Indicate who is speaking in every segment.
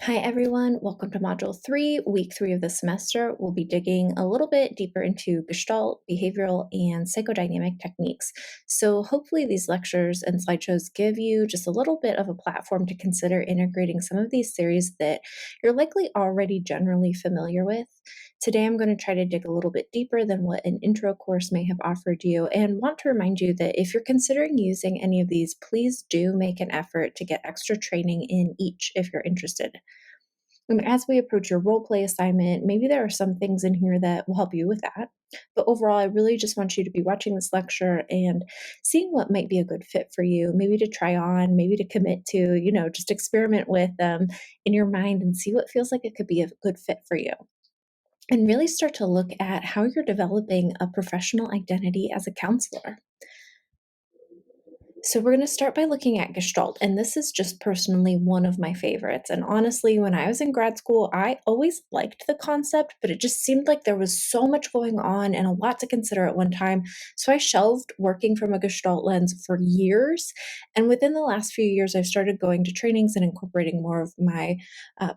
Speaker 1: Hi, everyone. Welcome to Module 3, Week 3 of the semester. We'll be digging a little bit deeper into Gestalt, behavioral, and psychodynamic techniques. So, hopefully, these lectures and slideshows give you just a little bit of a platform to consider integrating some of these theories that you're likely already generally familiar with. Today, I'm going to try to dig a little bit deeper than what an intro course may have offered you, and want to remind you that if you're considering using any of these, please do make an effort to get extra training in each if you're interested. And as we approach your role play assignment, maybe there are some things in here that will help you with that. But overall, I really just want you to be watching this lecture and seeing what might be a good fit for you, maybe to try on, maybe to commit to, just experiment with in your mind and see what feels like it could be a good fit for you. And really start to look at how you're developing a professional identity as a counselor. So, we're going to start by looking at Gestalt, and this is just personally one of my favorites. And honestly, when I was in grad school, I always liked the concept, but it just seemed like there was so much going on and a lot to consider at one time. So, I shelved working from a Gestalt lens for years. And within the last few years, I've started going to trainings and incorporating more of my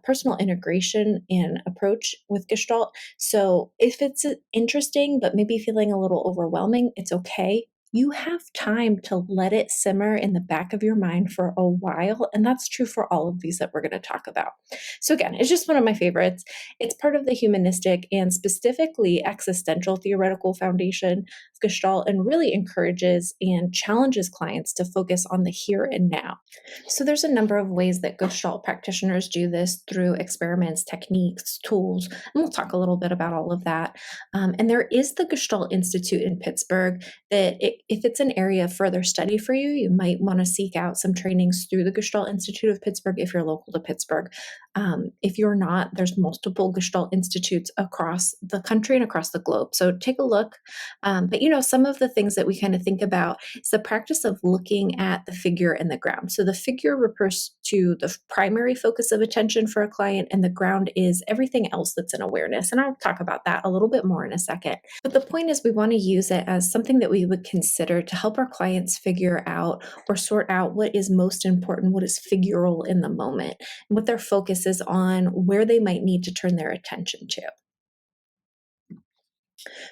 Speaker 1: personal integration and approach with Gestalt. So, if it's interesting, but maybe feeling a little overwhelming, it's okay. You have time to let it simmer in the back of your mind for a while. And that's true for all of these that we're going to talk about. So, again, it's just one of my favorites. It's part of the humanistic and specifically existential theoretical foundation of Gestalt and really encourages and challenges clients to focus on the here and now. So, there's a number of ways that Gestalt practitioners do this through experiments, techniques, tools, and we'll talk a little bit about all of that. And there is the Gestalt Institute in Pittsburgh that if it's an area of further study for you, you might want to seek out some trainings through the Gestalt Institute of Pittsburgh if you're local to Pittsburgh. If you're not, there's multiple Gestalt Institutes across the country and across the globe. So take a look. But some of the things that we kind of think about is the practice of looking at the figure and the ground. So the figure refers to the primary focus of attention for a client, and the ground is everything else that's in awareness. And I'll talk about that a little bit more in a second. But the point is we want to use it as something that we would consider to help our clients figure out or sort out what is most important, what is figural in the moment, and what their focus is on, where they might need to turn their attention to.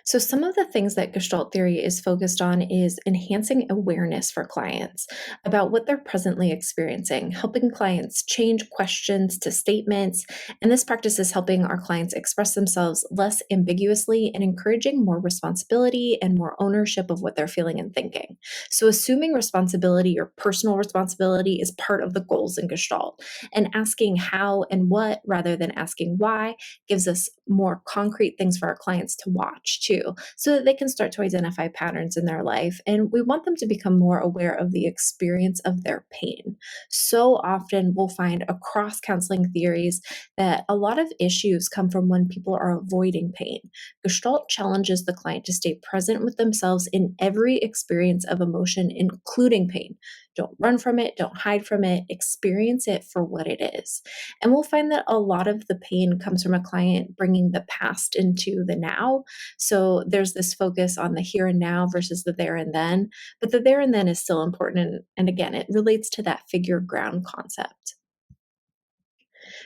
Speaker 1: So some of the things that Gestalt theory is focused on is enhancing awareness for clients about what they're presently experiencing, helping clients change questions to statements. And this practice is helping our clients express themselves less ambiguously and encouraging more responsibility and more ownership of what they're feeling and thinking. So assuming responsibility or personal responsibility is part of the goals in Gestalt, and asking how and what rather than asking why gives us more concrete things for our clients to watch too, so that they can start to identify patterns in their life. And we want them to become more aware of the experience of their pain. So often we'll find across counseling theories that a lot of issues come from when people are avoiding pain. Gestalt challenges the client to stay present with themselves in every experience of emotion, including pain. Don't run from it, don't hide from it, experience it for what it is. And we'll find that a lot of the pain comes from a client bringing the past into the now. So there's this focus on the here and now versus the there and then. But the there and then is still important. And again, it relates to that figure ground concept.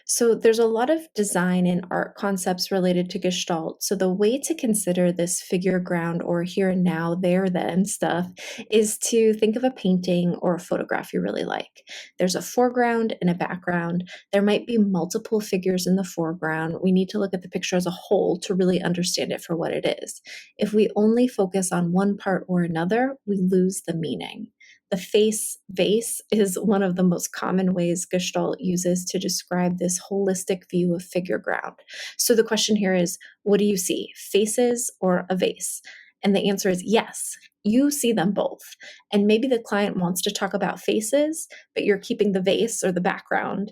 Speaker 1: So there's a lot of design and art concepts related to Gestalt. So the way to consider this figure ground or here and now, there, then stuff is to think of a painting or a photograph you really like. There's a foreground and a background. There might be multiple figures in the foreground. We need to look at the picture as a whole to really understand it for what it is. If we only focus on one part or another, we lose the meaning. The face vase is one of the most common ways Gestalt uses to describe this holistic view of figure ground. So the question here is, what do you see, faces or a vase? And the answer is yes, you see them both. And maybe the client wants to talk about faces, but you're keeping the vase or the background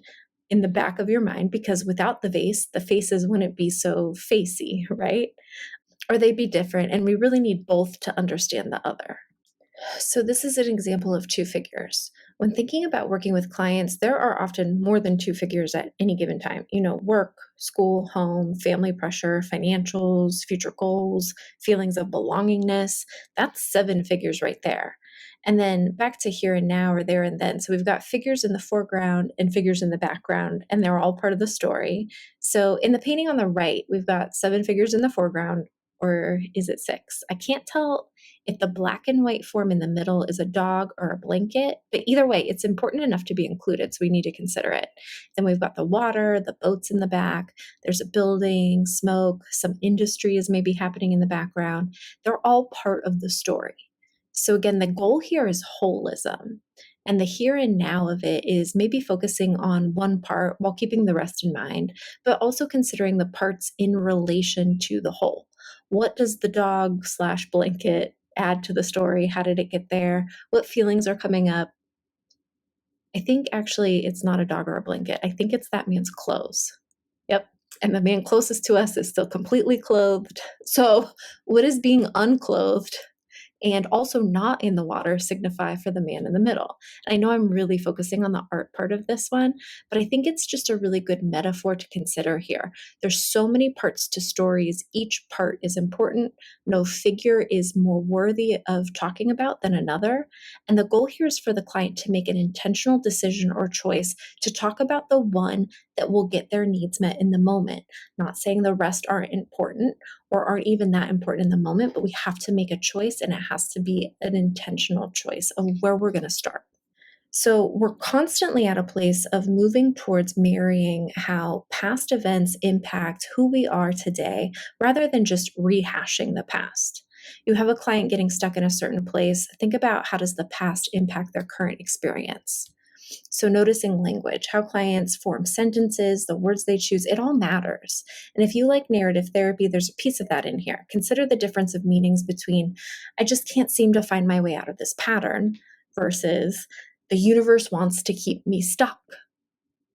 Speaker 1: in the back of your mind because without the vase, the faces wouldn't be so facey, right? Or they'd be different. And we really need both to understand the other. So this is an example of two figures. When thinking about working with clients, there are often more than two figures at any given time. Work, school, home, family pressure, financials, future goals, feelings of belongingness. That's seven figures right there. And then back to here and now or there and then. So we've got figures in the foreground and figures in the background, and they're all part of the story. So in the painting on the right, we've got 7 figures in the foreground, or is it 6? I can't tell if the black and white form in the middle is a dog or a blanket, but either way, it's important enough to be included, so we need to consider it. Then we've got the water, the boats in the back, there's a building, smoke, some industry is maybe happening in the background. They're all part of the story. So again, the goal here is holism. And the here and now of it is maybe focusing on one part while keeping the rest in mind, but also considering the parts in relation to the whole. What does the dog slash blanket add to the story? How did it get there? What feelings are coming up? I think actually it's not a dog or a blanket. I think it's that man's clothes. Yep. And the man closest to us is still completely clothed. So, what is being unclothed and also not in the water signify for the man in the middle? And I know I'm really focusing on the art part of this one, but I think it's just a really good metaphor to consider here. There's so many parts to stories. Each part is important. No figure is more worthy of talking about than another. And the goal here is for the client to make an intentional decision or choice to talk about the one that will get their needs met in the moment. Not saying the rest aren't important or aren't even that important in the moment, but we have to make a choice, and it has to be an intentional choice of where we're going to start. So we're constantly at a place of moving towards marrying how past events impact who we are today rather than just rehashing the past. You have a client getting stuck in a certain place. Think about, how does the past impact their current experience? So, noticing language, how clients form sentences, the words they choose, it all matters. And if you like narrative therapy, there's a piece of that in here. Consider the difference of meanings between, I just can't seem to find my way out of this pattern, versus, the universe wants to keep me stuck.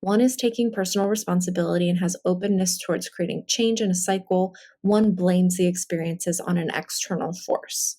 Speaker 1: One is taking personal responsibility and has openness towards creating change in a cycle. One blames the experiences on an external force.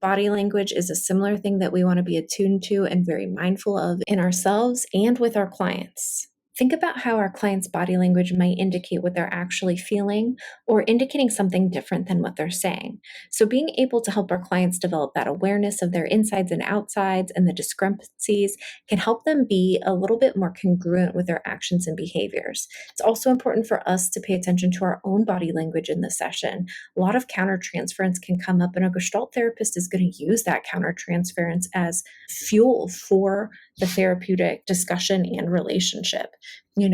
Speaker 1: Body language is a similar thing that we want to be attuned to and very mindful of in ourselves and with our clients. Think about how our clients' body language might indicate what they're actually feeling or indicating something different than what they're saying. So, being able to help our clients develop that awareness of their insides and outsides and the discrepancies can help them be a little bit more congruent with their actions and behaviors. It's also important for us to pay attention to our own body language in the session. A lot of countertransference can come up, and a Gestalt therapist is going to use that countertransference as fuel for the therapeutic discussion and relationship.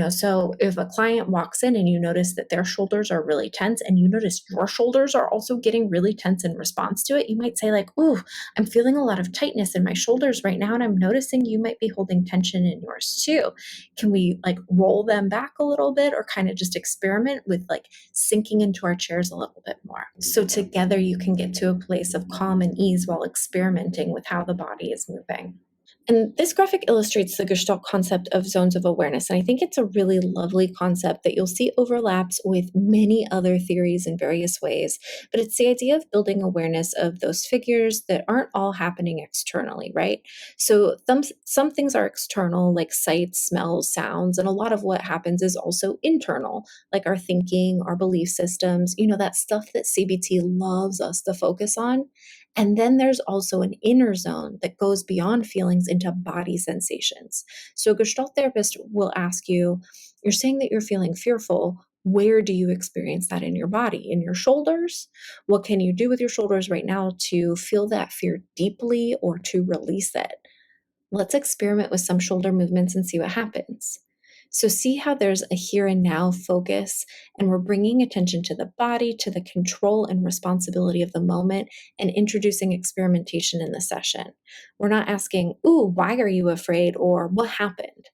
Speaker 1: So if a client walks in and you notice that their shoulders are really tense and you notice your shoulders are also getting really tense in response to it, you might say like, "Ooh, I'm feeling a lot of tightness in my shoulders right now, and I'm noticing you might be holding tension in yours too. Can we like roll them back a little bit, or kind of just experiment with like sinking into our chairs a little bit more?" So together you can get to a place of calm and ease while experimenting with how the body is moving. And this graphic illustrates the Gestalt concept of zones of awareness. And I think it's a really lovely concept that you'll see overlaps with many other theories in various ways. But it's the idea of building awareness of those figures that aren't all happening externally, right? So some things are external, like sights, smells, sounds. And a lot of what happens is also internal, like our thinking, our belief systems, that stuff that CBT loves us to focus on. And then there's also an inner zone that goes beyond feelings into body sensations. So, a Gestalt therapist will ask you, you're saying that you're feeling fearful. Where do you experience that in your body? In your shoulders? What can you do with your shoulders right now to feel that fear deeply or to release it? Let's experiment with some shoulder movements and see what happens. So, see how there's a here and now focus, and we're bringing attention to the body, to the control and responsibility of the moment, and introducing experimentation in the session. We're not asking, "Ooh, why are you afraid?" or "What happened?"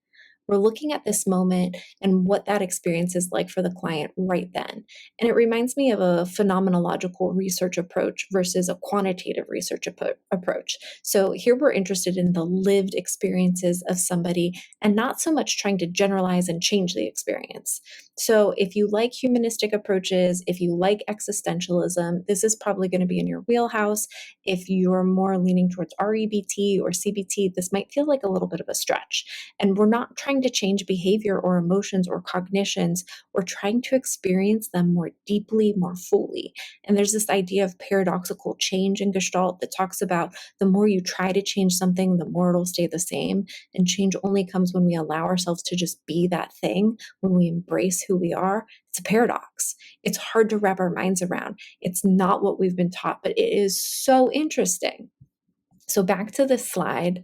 Speaker 1: We're looking at this moment and what that experience is like for the client right then. And it reminds me of a phenomenological research approach versus a quantitative research approach. So here we're interested in the lived experiences of somebody and not so much trying to generalize and change the experience. So if you like humanistic approaches, if you like existentialism, this is probably going to be in your wheelhouse. If you're more leaning towards REBT or CBT, this might feel like a little bit of a stretch. And we're not trying trying to change behavior or emotions or cognitions. We're trying to experience them more deeply, more fully. And there's this idea of paradoxical change in Gestalt that talks about the more you try to change something, the more it'll stay the same. And change only comes when we allow ourselves to just be that thing, when we embrace who we are. It's a paradox. It's hard to wrap our minds around. It's not what we've been taught, but it is so interesting. So back to the slide.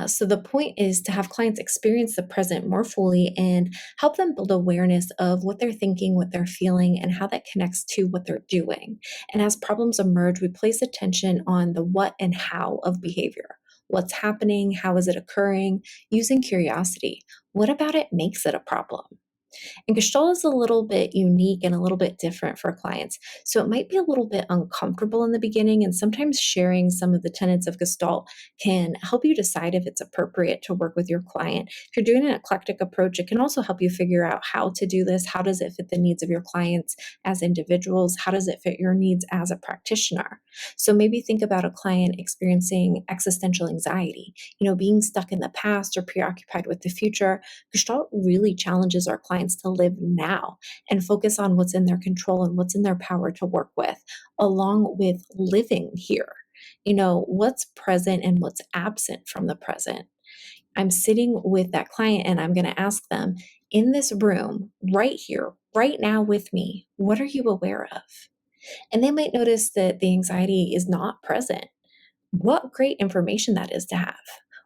Speaker 1: So the point is to have clients experience the present more fully and help them build awareness of what they're thinking, what they're feeling, and how that connects to what they're doing. And as problems emerge, we place attention on the what and how of behavior. What's happening? How is it occurring? Using curiosity. What about it makes it a problem? And Gestalt is a little bit unique and a little bit different for clients. So it might be a little bit uncomfortable in the beginning, and sometimes sharing some of the tenets of Gestalt can help you decide if it's appropriate to work with your client. If you're doing an eclectic approach, it can also help you figure out how to do this. How does it fit the needs of your clients as individuals? How does it fit your needs as a practitioner? So maybe think about a client experiencing existential anxiety, being stuck in the past or preoccupied with the future. Gestalt really challenges our clients to live now and focus on what's in their control and what's in their power to work with, along with living here. What's present and what's absent from the present. I'm sitting with that client and I'm going to ask them, in this room, right here, right now with me, what are you aware of? And they might notice that the anxiety is not present. What great information that is to have.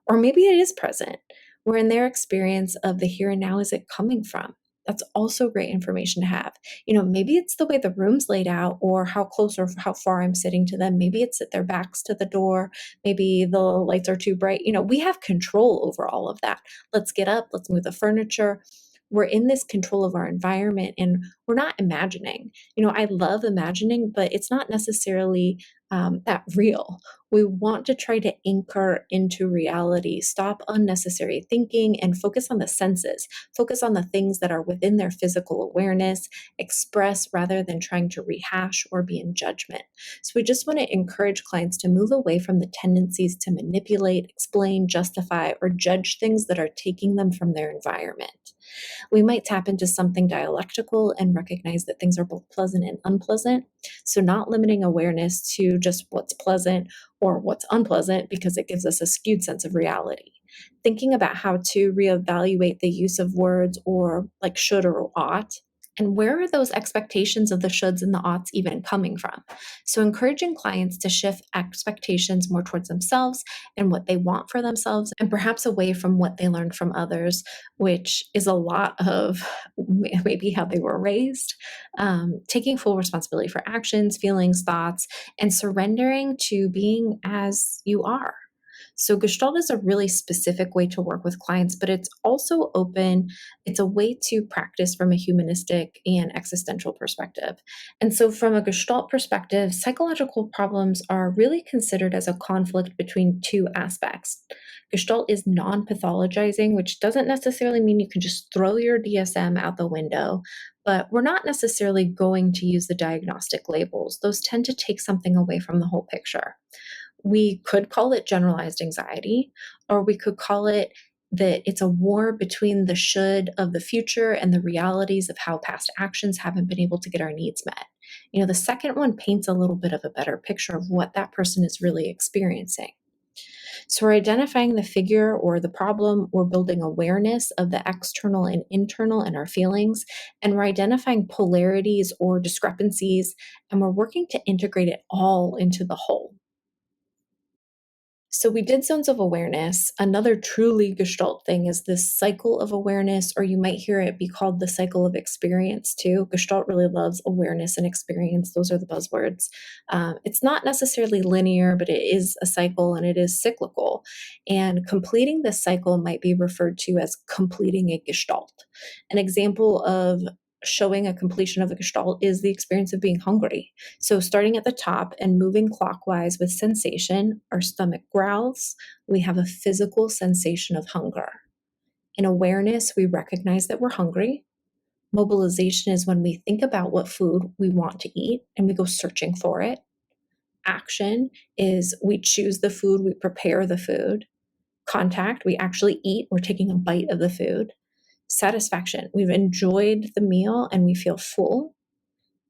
Speaker 1: Or maybe it is present. Where in their experience of the here and now is it coming from? That's also great information to have. Maybe it's the way the room's laid out or how close or how far I'm sitting to them. Maybe it's that their back's to the door. Maybe the lights are too bright. We have control over all of that. Let's get up, let's move the furniture. We're in this control of our environment and we're not imagining. I love imagining, but it's not necessarily that real. We want to try to anchor into reality, stop unnecessary thinking, and focus on the senses, focus on the things that are within their physical awareness, express rather than trying to rehash or be in judgment. So we just want to encourage clients to move away from the tendencies to manipulate, explain, justify, or judge things that are taking them from their environment. We might tap into something dialectical and recognize that things are both pleasant and unpleasant. So, not limiting awareness to just what's pleasant or what's unpleasant because it gives us a skewed sense of reality. Thinking about how to reevaluate the use of words or like should or ought. And where are those expectations of the shoulds and the oughts even coming from? So, encouraging clients to shift expectations more towards themselves and what they want for themselves, and perhaps away from what they learned from others, which is a lot of maybe how they were raised. Taking full responsibility for actions, feelings, thoughts, and surrendering to being as you are. So Gestalt is a really specific way to work with clients, but it's also open. It's a way to practice from a humanistic and existential perspective. And so from a Gestalt perspective, psychological problems are really considered as a conflict between two aspects. Gestalt is non-pathologizing, which doesn't necessarily mean you can just throw your DSM out the window, but we're not necessarily going to use the diagnostic labels. Those tend to take something away from the whole picture. We could call it generalized anxiety, or we could call it that it's a war between the should of the future and the realities of how past actions haven't been able to get our needs met. The second one paints a little bit of a better picture of what that person is really experiencing. So we're identifying the figure or the problem, we're building awareness of the external and internal in our feelings, and we're identifying polarities or discrepancies, and we're working to integrate it all into the whole. So we did zones of awareness. Another truly Gestalt thing is this cycle of awareness, or you might hear it be called the cycle of experience too. Gestalt really loves awareness and experience. Those are the buzzwords. It's not necessarily linear, but it is a cycle and it is cyclical. And completing this cycle might be referred to as completing a Gestalt. An example of showing a completion of a Gestalt is the experience of being hungry. So starting at the top and moving clockwise with sensation, our stomach growls, we have a physical sensation of hunger. In awareness, we recognize that we're hungry. Mobilization is when we think about what food we want to eat and we go searching for it. Action is we choose the food, we prepare the food. Contact, we actually eat, we're taking a bite of the food. Satisfaction, we've enjoyed the meal and we feel full.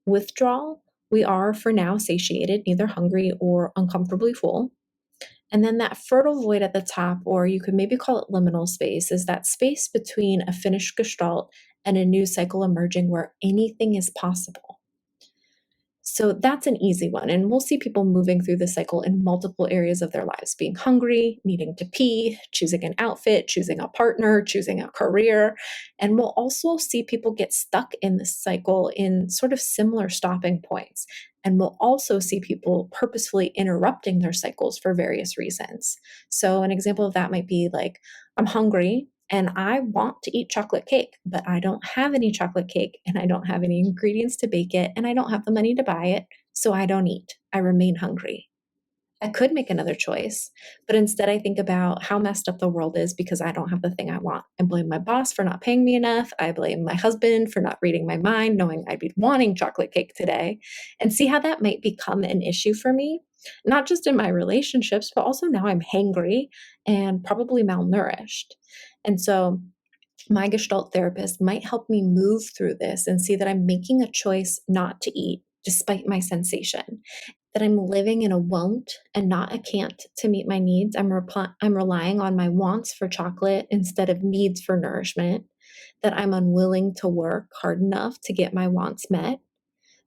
Speaker 1: Withdrawal, we are for now satiated, neither hungry or uncomfortably full. And then that fertile void at the top, or you could maybe call it liminal space, is that space between a finished gestalt and a new cycle emerging where anything is possible. So that's an easy one. And we'll see people moving through the cycle in multiple areas of their lives, being hungry, needing to pee, choosing an outfit, choosing a partner, choosing a career. And we'll also see people get stuck in this cycle in sort of similar stopping points. And we'll also see people purposefully interrupting their cycles for various reasons. So, an example of that might be like, I'm hungry and I want to eat chocolate cake, but I don't have any chocolate cake and I don't have any ingredients to bake it and I don't have the money to buy it, so I don't eat. I remain hungry. I could make another choice, but instead I think about how messed up the world is because I don't have the thing I want. I blame my boss for not paying me enough. I blame my husband for not reading my mind, knowing I'd be wanting chocolate cake today, and see how that might become an issue for me, not just in my relationships, but also now I'm hangry and probably malnourished. And so my Gestalt therapist might help me move through this and see that I'm making a choice not to eat despite my sensation, that I'm living in a won't and not a can't to meet my needs. I'm relying on my wants for chocolate instead of needs for nourishment, that I'm unwilling to work hard enough to get my wants met.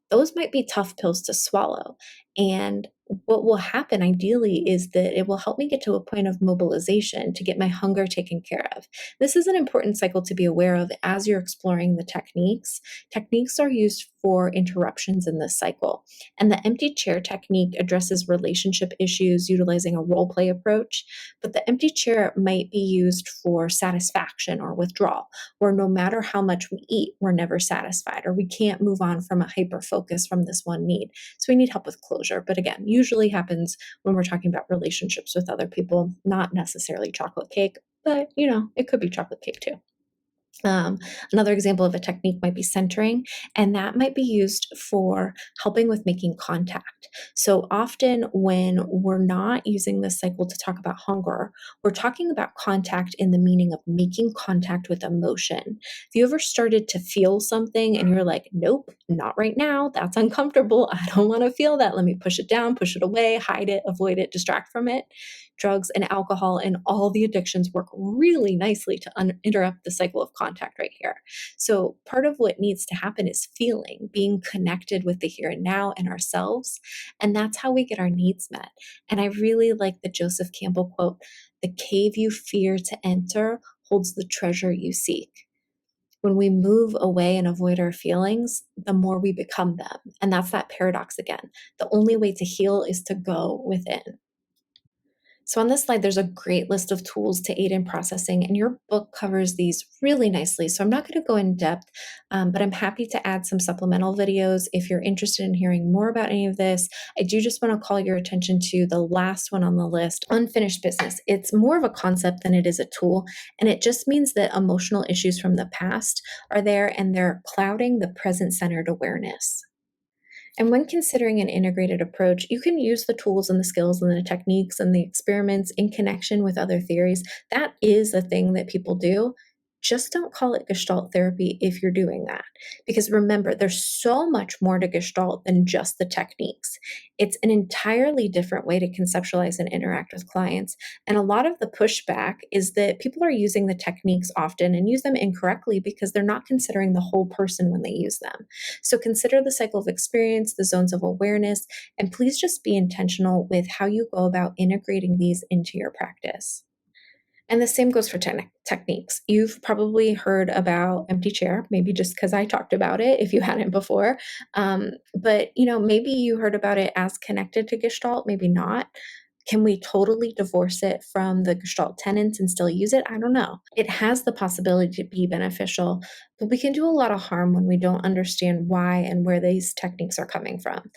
Speaker 1: Those might be tough pills to swallow. And what will happen ideally is that it will help me get to a point of mobilization to get my hunger taken care of. This is an important cycle to be aware of as you're exploring the techniques. Techniques are used for interruptions in this cycle. And the empty chair technique addresses relationship issues utilizing a role play approach, but the empty chair might be used for satisfaction or withdrawal, where no matter how much we eat, we're never satisfied, or we can't move on from a hyper focus from this one need. So we need help with closure. But again, usually happens when we're talking about relationships with other people, not necessarily chocolate cake, but it could be chocolate cake too. Um, Another example of a technique might be centering, and that might be used for helping with making contact. So often, when we're not using this cycle to talk about hunger, we're talking about contact in the meaning of making contact with emotion. If you ever started to feel something and you're like, nope, not right now, that's uncomfortable, I don't want to feel that, let me push it down, push it away, hide it, avoid it, distract from it. Drugs and alcohol and all the addictions work really nicely to interrupt the cycle of contact right here. So, part of what needs to happen is feeling, being connected with the here and now and ourselves. And that's how we get our needs met. And I really like the Joseph Campbell quote: "The cave you fear to enter holds the treasure you seek." When we move away and avoid our feelings, the more we become them. And that's that paradox again. The only way to heal is to go within. So on this slide, there's a great list of tools to aid in processing, and your book covers these really nicely. So I'm not going to go in depth, but I'm happy to add some supplemental videos if you're interested in hearing more about any of this. I do just want to call your attention to the last one on the list, unfinished business. It's more of a concept than it is a tool, and it just means that emotional issues from the past are there and they're clouding the present-centered awareness. And when considering an integrated approach, you can use the tools and the skills and the techniques and the experiments in connection with other theories. That is a thing that people do. Just don't call it Gestalt therapy if you're doing that. Because remember, there's so much more to Gestalt than just the techniques. It's an entirely different way to conceptualize and interact with clients. And a lot of the pushback is that people are using the techniques often and use them incorrectly because they're not considering the whole person when they use them. So consider the cycle of experience, the zones of awareness, and please just be intentional with how you go about integrating these into your practice. And the same goes for techniques. You've probably heard about empty chair, maybe just because I talked about it if you hadn't before. But maybe you heard about it as connected to Gestalt, maybe not. Can we totally divorce it from the Gestalt tenets and still use it? I don't know. It has the possibility to be beneficial, but we can do a lot of harm when we don't understand why and where these techniques are coming from.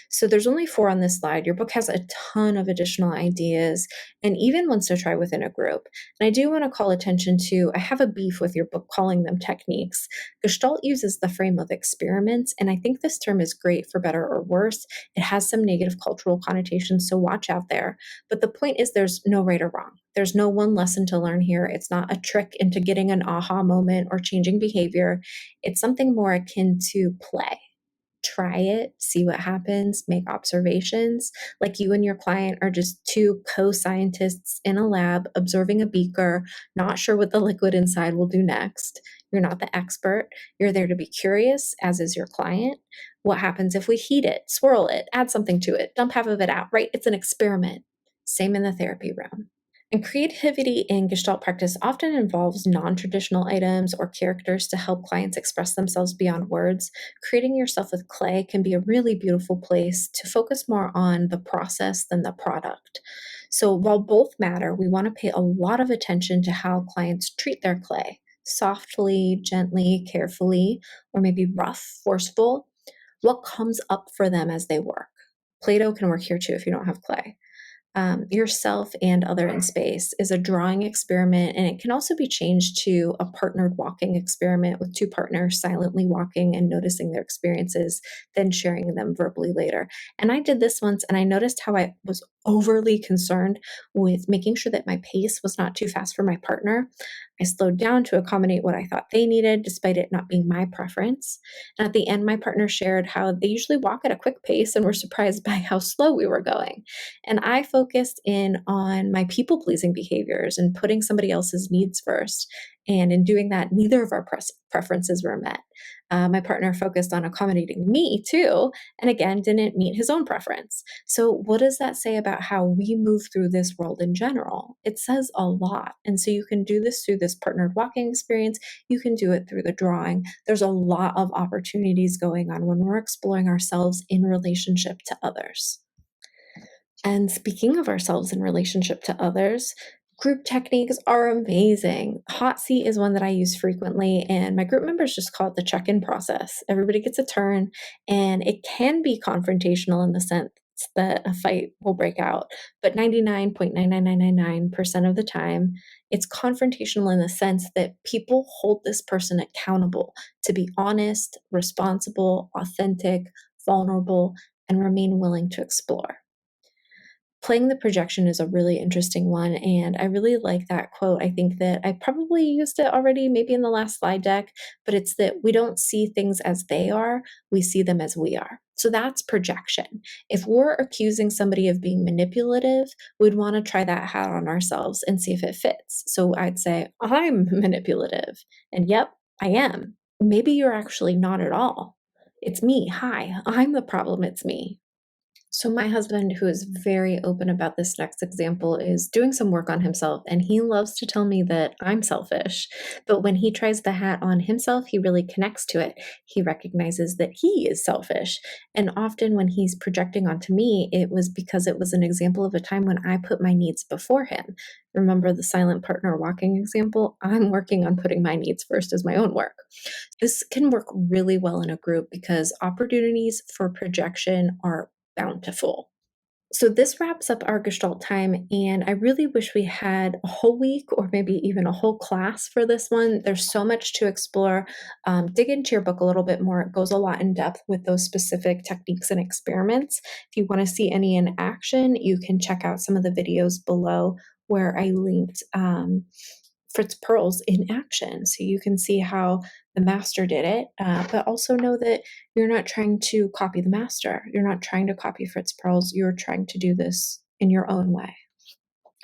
Speaker 1: So there's only 4 on this slide. Your book has a ton of additional ideas and even ones to try within a group. And I do want to call attention to, I have a beef with your book calling them techniques. Gestalt uses the frame of experiments, and I think this term is great for better or worse. It has some negative cultural connotations, so watch out there. But the point is there's no right or wrong. There's no one lesson to learn here. It's not a trick into getting an aha moment or changing behavior. It's something more akin to play. Try it, see what happens, make observations. Like you and your client are just two co-scientists in a lab observing a beaker, not sure what the liquid inside will do next. You're not the expert. You're there to be curious, as is your client. What happens if we heat it, swirl it, add something to it, dump half of it out, right? It's an experiment. Same in the therapy room. And creativity in Gestalt practice often involves non traditional items or characters to help clients express themselves beyond words. Creating yourself with clay can be a really beautiful place to focus more on the process than the product. So, while both matter, we want to pay a lot of attention to how clients treat their clay softly, gently, carefully, or maybe rough, forceful. What comes up for them as they work? Play Doh can work here too if you don't have clay. Yourself and other in space is a drawing experiment, and it can also be changed to a partnered walking experiment with two partners silently walking and noticing their experiences, then sharing them verbally later. And I did this once, and I noticed how I was overly concerned with making sure that my pace was not too fast for my partner. I slowed down to accommodate what I thought they needed, despite it not being my preference. And at the end, my partner shared how they usually walk at a quick pace and were surprised by how slow we were going. And I focused in on my people pleasing behaviors and putting somebody else's needs first. And in doing that, neither of our preferences were met. My partner focused on accommodating me too, and again, didn't meet his own preference. So, what does that say about how we move through this world in general? It says a lot. And so, you can do this through this partnered walking experience, you can do it through the drawing. There's a lot of opportunities going on when we're exploring ourselves in relationship to others. And speaking of ourselves in relationship to others, group techniques are amazing. Hot seat is one that I use frequently, and my group members just call it the check in process. Everybody gets a turn, and it can be confrontational in the sense that a fight will break out, but 99.99999% of the time, it's confrontational in the sense that people hold this person accountable to be honest, responsible, authentic, vulnerable, and remain willing to explore. Playing the projection is a really interesting one, and I really like that quote. I think that I probably used it already, maybe in the last slide deck, but it's that we don't see things as they are, we see them as we are. So that's projection. If we're accusing somebody of being manipulative, we'd want to try that hat on ourselves and see if it fits. So I'd say, I'm manipulative. And yep, I am. Maybe you're actually not at all. It's me. Hi, I'm the problem. It's me. So, my husband, who is very open about this next example, is doing some work on himself, and he loves to tell me that I'm selfish. But when he tries the hat on himself, he really connects to it. He recognizes that he is selfish. And often, when he's projecting onto me, it was because it was an example of a time when I put my needs before him. Remember the silent partner walking example? I'm working on putting my needs first as my own work. This can work really well in a group because opportunities for projection are bountiful. So this wraps up our Gestalt time, and I really wish we had a whole week or maybe even a whole class for this one. There's so much to explore. Dig into your book a little bit more. It goes a lot in depth with those specific techniques and experiments. If you want to see any in action, you can check out some of the videos below where I linked Fritz Perls in action. So you can see how the master did it, but also know that you're not trying to copy the master. You're not trying to copy Fritz Perls. You're trying to do this in your own way.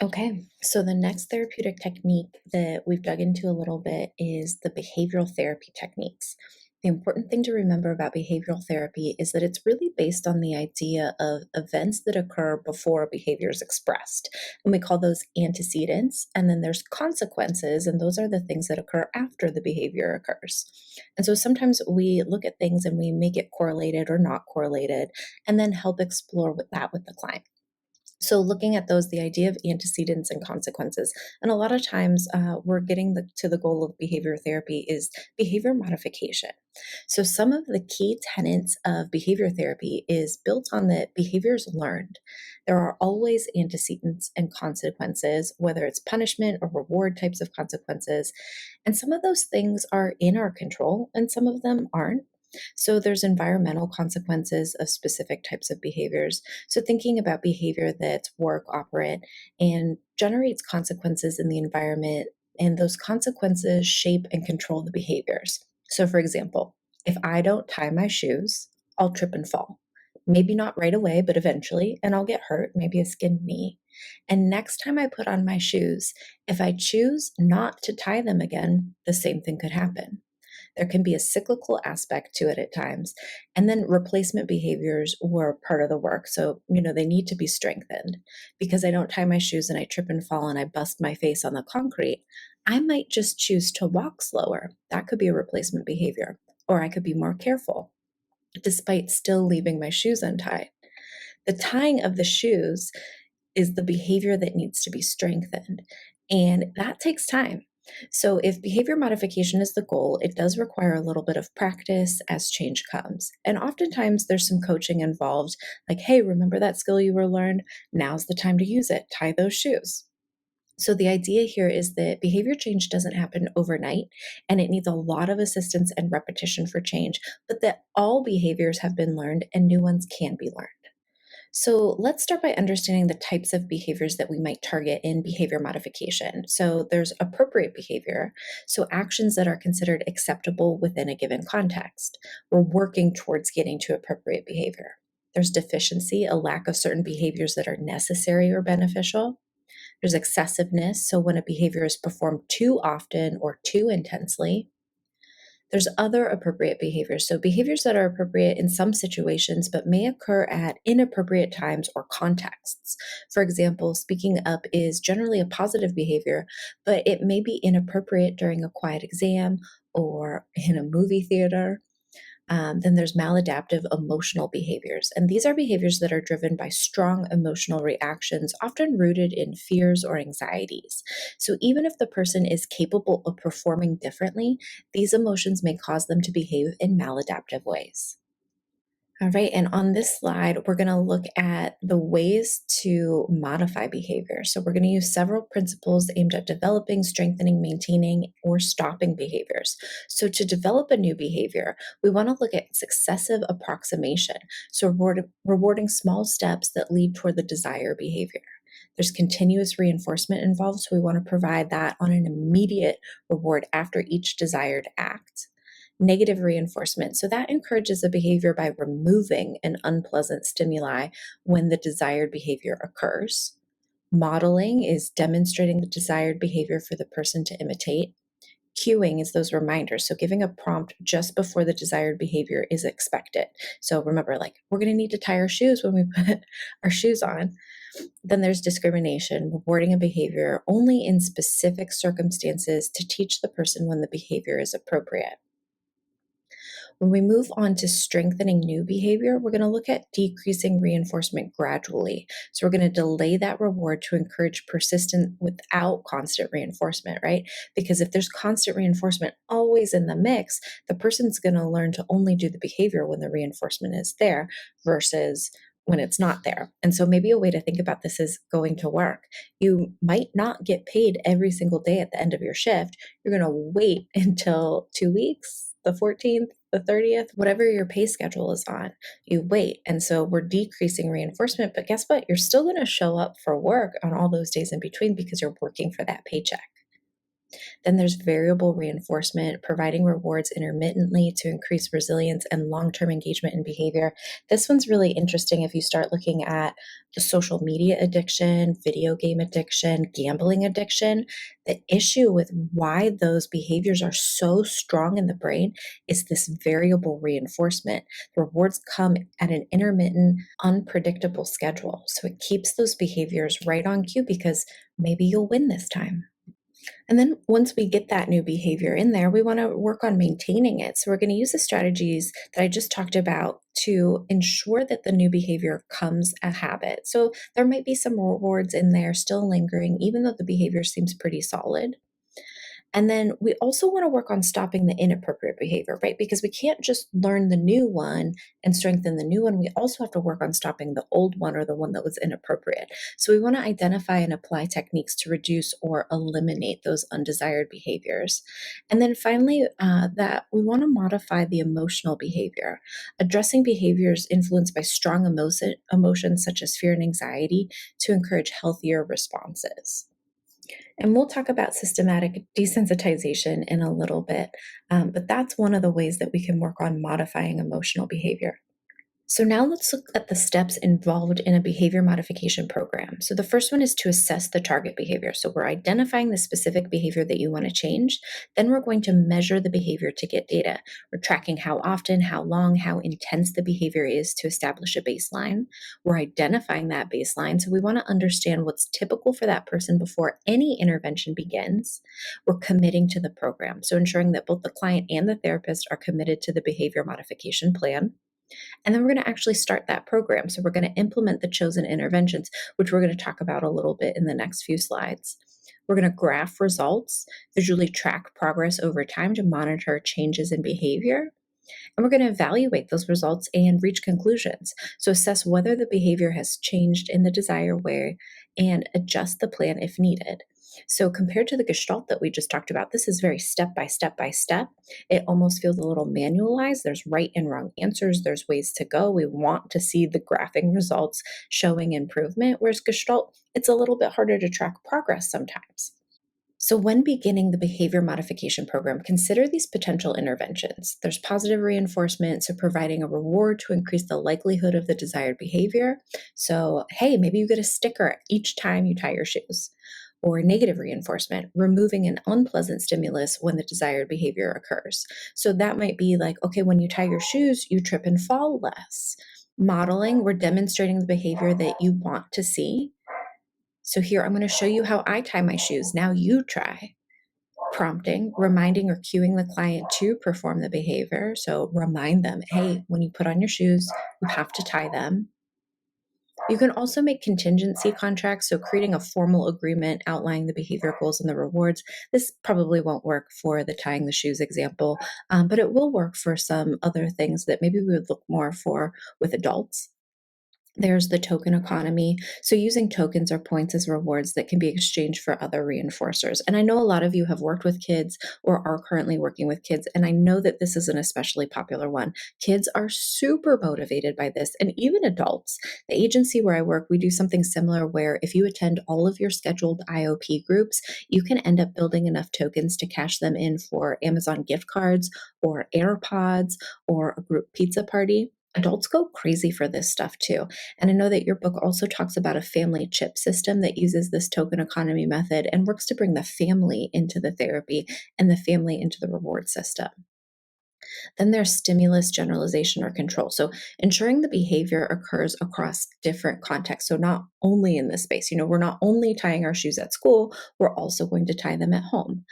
Speaker 1: Okay, so the next therapeutic technique that we've dug into a little bit is the behavioral therapy techniques. The important thing to remember about behavioral therapy is that it's really based on the idea of events that occur before a behavior is expressed. And we call those antecedents. And then there's consequences, and those are the things that occur after the behavior occurs. And so sometimes we look at things and we make it correlated or not correlated, and then help explore with the client. So looking at those, the idea of antecedents and consequences, and a lot of times we're getting to the goal of behavior therapy is behavior modification. So some of the key tenets of behavior therapy is built on the behaviors learned. There are always antecedents and consequences, whether it's punishment or reward types of consequences. And some of those things are in our control and some of them aren't. So there's environmental consequences of specific types of behaviors. So thinking about behavior that's work operant and generates consequences in the environment, and those consequences shape and control the behaviors. So, for example, if I don't tie my shoes, I'll trip and fall. Maybe not right away, but eventually, and I'll get hurt, maybe a skinned knee. And next time I put on my shoes, if I choose not to tie them again, the same thing could happen. There can be a cyclical aspect to it at times. And then replacement behaviors were part of the work. So, they need to be strengthened. Because I don't tie my shoes and I trip and fall and I bust my face on the concrete, I might just choose to walk slower. That could be a replacement behavior. Or I could be more careful, despite still leaving my shoes untied. The tying of the shoes is the behavior that needs to be strengthened. And that takes time. So, if behavior modification is the goal, it does require a little bit of practice as change comes. And oftentimes there's some coaching involved, like, hey, remember that skill you were learned? Now's the time to use it. Tie those shoes. So, the idea here is that behavior change doesn't happen overnight and it needs a lot of assistance and repetition for change, but that all behaviors have been learned and new ones can be learned. So let's start by understanding the types of behaviors that we might target in behavior modification. So there's appropriate behavior, so actions that are considered acceptable within a given context. We're working towards getting to appropriate behavior. There's deficiency, a lack of certain behaviors that are necessary or beneficial. There's excessiveness, so when a behavior is performed too often or too intensely. There's other appropriate behaviors. So, behaviors that are appropriate in some situations, but may occur at inappropriate times or contexts. For example, speaking up is generally a positive behavior, but it may be inappropriate during a quiet exam or in a movie theater. Then there's maladaptive emotional behaviors. And these are behaviors that are driven by strong emotional reactions, often rooted in fears or anxieties. So even if the person is capable of performing differently, these emotions may cause them to behave in maladaptive ways. All right, and on this slide, we're going to look at the ways to modify behavior. So, we're going to use several principles aimed at developing, strengthening, maintaining, or stopping behaviors. So, to develop a new behavior, we want to look at successive approximation. So, rewarding small steps that lead toward the desired behavior. There's continuous reinforcement involved, so we want to provide that on an immediate reward after each desired act. Negative reinforcement. So that encourages a behavior by removing an unpleasant stimuli when the desired behavior occurs. Modeling is demonstrating the desired behavior for the person to imitate. Cueing is those reminders. So giving a prompt just before the desired behavior is expected. So remember, like, we're going to need to tie our shoes when we put our shoes on. Then there's discrimination, rewarding a behavior only in specific circumstances to teach the person when the behavior is appropriate. When we move on to strengthening new behavior, we're going to look at decreasing reinforcement gradually. So we're going to delay that reward to encourage persistence without constant reinforcement, right? Because if there's constant reinforcement always in the mix, the person's going to learn to only do the behavior when the reinforcement is there versus when it's not there. And so maybe a way to think about this is going to work. You might not get paid every single day at the end of your shift. You're going to wait until 2 weeks, the 14th, the 30th, whatever your pay schedule is on, you wait. And so we're decreasing reinforcement, but guess what? You're still going to show up for work on all those days in between because you're working for that paycheck. Then there's variable reinforcement, providing rewards intermittently to increase resilience and long-term engagement in behavior. This one's really interesting if you start looking at the social media addiction, video game addiction, gambling addiction. The issue with why those behaviors are so strong in the brain is this variable reinforcement. The rewards come at an intermittent, unpredictable schedule. So it keeps those behaviors right on cue because maybe you'll win this time. And then once we get that new behavior in there, we want to work on maintaining it. So we're going to use the strategies that I just talked about to ensure that the new behavior becomes a habit. So there might be some rewards in there still lingering, even though the behavior seems pretty solid. And then we also want to work on stopping the inappropriate behavior, right? Because we can't just learn the new one and strengthen the new one. We also have to work on stopping the old one or the one that was inappropriate. So we want to identify and apply techniques to reduce or eliminate those undesired behaviors. And then finally, that we want to modify the emotional behavior, addressing behaviors influenced by strong emotions such as fear and anxiety to encourage healthier responses. And we'll talk about systematic desensitization in a little bit, but that's one of the ways that we can work on modifying emotional behavior. So now let's look at the steps involved in a behavior modification program. So the first one is to assess the target behavior. So we're identifying the specific behavior that you want to change. Then we're going to measure the behavior to get data. We're tracking how often, how long, how intense the behavior is to establish a baseline. We're identifying that baseline. So we want to understand what's typical for that person before any intervention begins. We're committing to the program. So ensuring that both the client and the therapist are committed to the behavior modification plan. And then we're going to actually start that program. So we're going to implement the chosen interventions, which we're going to talk about a little bit in the next few slides. We're going to graph results, visually track progress over time to monitor changes in behavior. And we're going to evaluate those results and reach conclusions. So assess whether the behavior has changed in the desired way and adjust the plan if needed. So compared to the Gestalt that we just talked about, this is very step by step by step. It almost feels a little manualized. There's right and wrong answers. There's ways to go. We want to see the graphing results showing improvement, whereas Gestalt, it's a little bit harder to track progress sometimes. So, when beginning the behavior modification program, consider these potential interventions. There's positive reinforcement, so providing a reward to increase the likelihood of the desired behavior. So, hey, maybe you get a sticker each time you tie your shoes. Or negative reinforcement, removing an unpleasant stimulus when the desired behavior occurs. So, that might be like, okay, when you tie your shoes, you trip and fall less. Modeling, we're demonstrating the behavior that you want to see. So here I'm going to show you how I tie my shoes. Now you try. Prompting, reminding or cueing the client to perform the behavior. So remind them, hey, when you put on your shoes, you have to tie them. You can also make contingency contracts, so creating a formal agreement outlining the behavior goals and the rewards. This probably won't work for the tying the shoes example, but it will work for some other things that maybe we would look more for with adults. There's the token economy. So using tokens or points as rewards that can be exchanged for other reinforcers. And I know a lot of you have worked with kids or are currently working with kids. And I know that this is an especially popular one. Kids are super motivated by this, and even adults. The agency where I work, we do something similar where if you attend all of your scheduled IOP groups, you can end up building enough tokens to cash them in for Amazon gift cards or AirPods or a group pizza party. Adults go crazy for this stuff too. And I know that your book also talks about a family chip system that uses this token economy method and works to bring the family into the therapy and the family into the reward system. Then there's stimulus generalization or control. So ensuring the behavior occurs across different contexts. So not only in this space, we're not only tying our shoes at school, we're also going to tie them at home.